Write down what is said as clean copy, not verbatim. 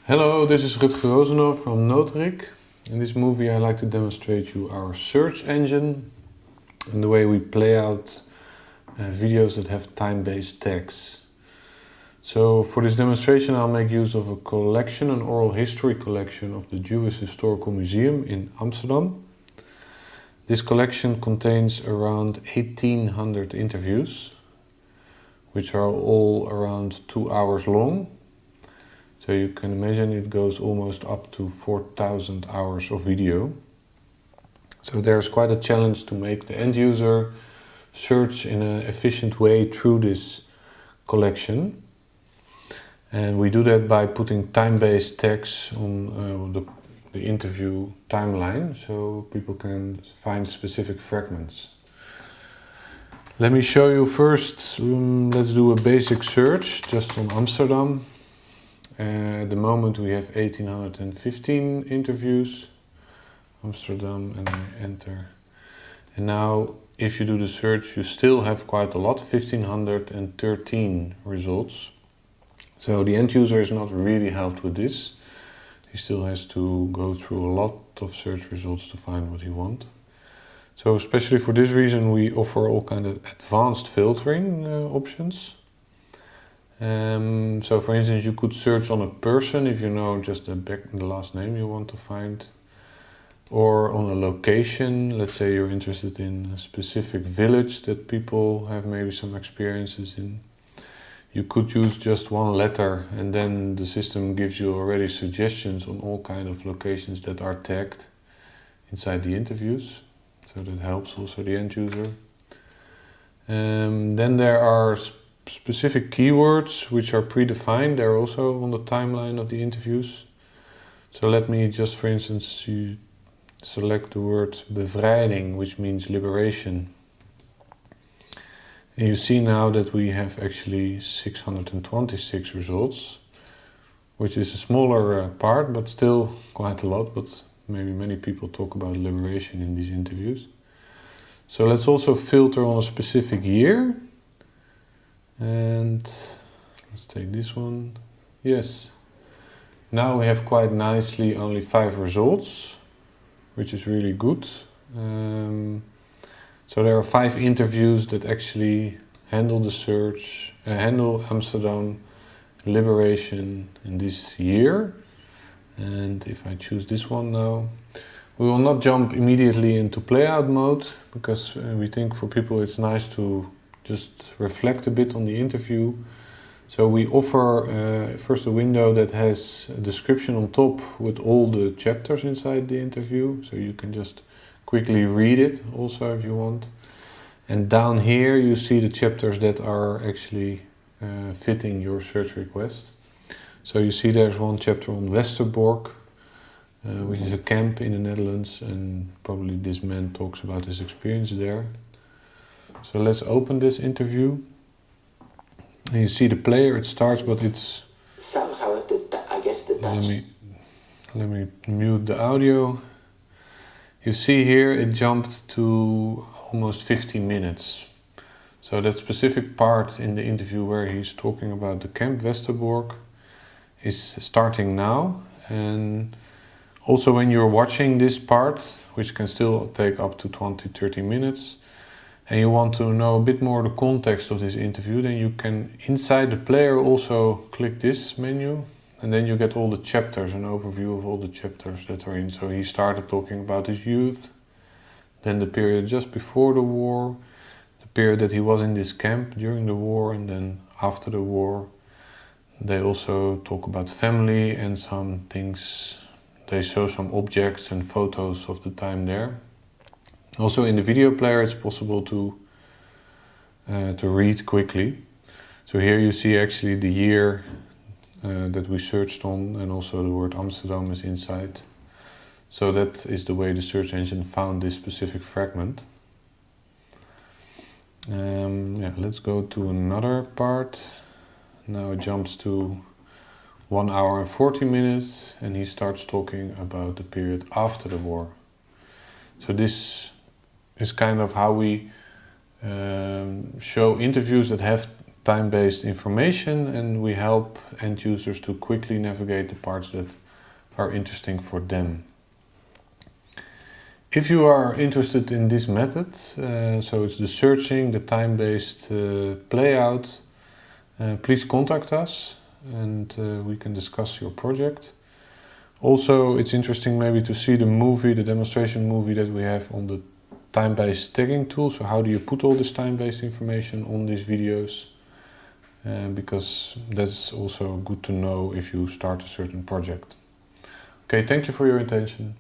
Hello, this is Rutger Roosendaal from Notarik. In this movie I like to demonstrate you our search engine and the way we play out videos that have time-based tags. So for this demonstration I'll make use of a collection, an oral history collection of the Jewish Historical Museum in Amsterdam. This collection contains around 1800 interviews, which are all around 2 hours long. So you can imagine it goes almost up to 4,000 hours of video. So there's quite a challenge to make the end user search in an efficient way through this collection. And we do that by putting time-based tags on the interview timeline, so people can find specific fragments. Let me show you first, let's do a basic search just on Amsterdam. At the moment we have 1815 interviews, Amsterdam, and I enter. And now if you do the search you still have quite a lot, 1513 results. So the end user is not really helped with this. He still has to go through a lot of search results to find what he wants. So especially for this reason we offer all kind of advanced filtering options. So for instance you could search on a person if you know just the last name you want to find. Or on a location, let's say you're interested in a specific village that people have maybe some experiences in. You could use just one letter and then the system gives you already suggestions on all kind of locations that are tagged inside the interviews. So that helps also the end user. Then there are specific keywords which are predefined. They're also on the timeline of the interviews. So let me just, for instance, you select the word bevrijding, which means liberation. And you see now that we have actually 626 results, which is a smaller part, but still quite a lot. But maybe many people talk about liberation in these interviews. So let's also filter on a specific year. And let's take this one. Yes. Now we have quite nicely only 5 results, which is really good. So there are 5 interviews that actually handle the search, handle Amsterdam liberation in this year. And if I choose this one now, we will not jump immediately into playout mode because we think for people it's nice to just reflect a bit on the interview. So we offer first a window that has a description on top with all the chapters inside the interview. So you can just quickly read it also if you want. And down here you see the chapters that are actually fitting your search request. So you see there's one chapter on Westerbork, which is a camp in the Netherlands, and probably this man talks about his experience there. So let's open this interview. And you see the player, it starts, but it's... Somehow, I guess the Dutch... Let me mute the audio. You see here it jumped to almost 15 minutes. So that specific part in the interview where he's talking about the camp Westerbork is starting now. And also when you're watching this part, which can still take up to 20-30 minutes, and you want to know a bit more the context of this interview, then you can, inside the player, also click this menu, and then you get all the chapters, an overview of all the chapters that are in. So he started talking about his youth, then the period just before the war, the period that he was in this camp during the war, and then after the war. They also talk about family and some things. They show some objects and photos of the time there. Also in the video player it's possible to read quickly. So here you see actually the year that we searched on, and also the word Amsterdam is inside. So that is the way the search engine found this specific fragment. Let's go to another part. Now it jumps to 1 hour and 40 minutes and he starts talking about the period after the war. So this is kind of how we show interviews that have time-based information, and we help end users to quickly navigate the parts that are interesting for them. If you are interested in this method, so it's the searching, the time-based playout, please contact us and we can discuss your project. Also, it's interesting maybe to see the movie, the demonstration movie that we have on the time-based tagging tool. So how do you put all this time-based information on these videos? Because that's also good to know if you start a certain project. Okay, thank you for your attention.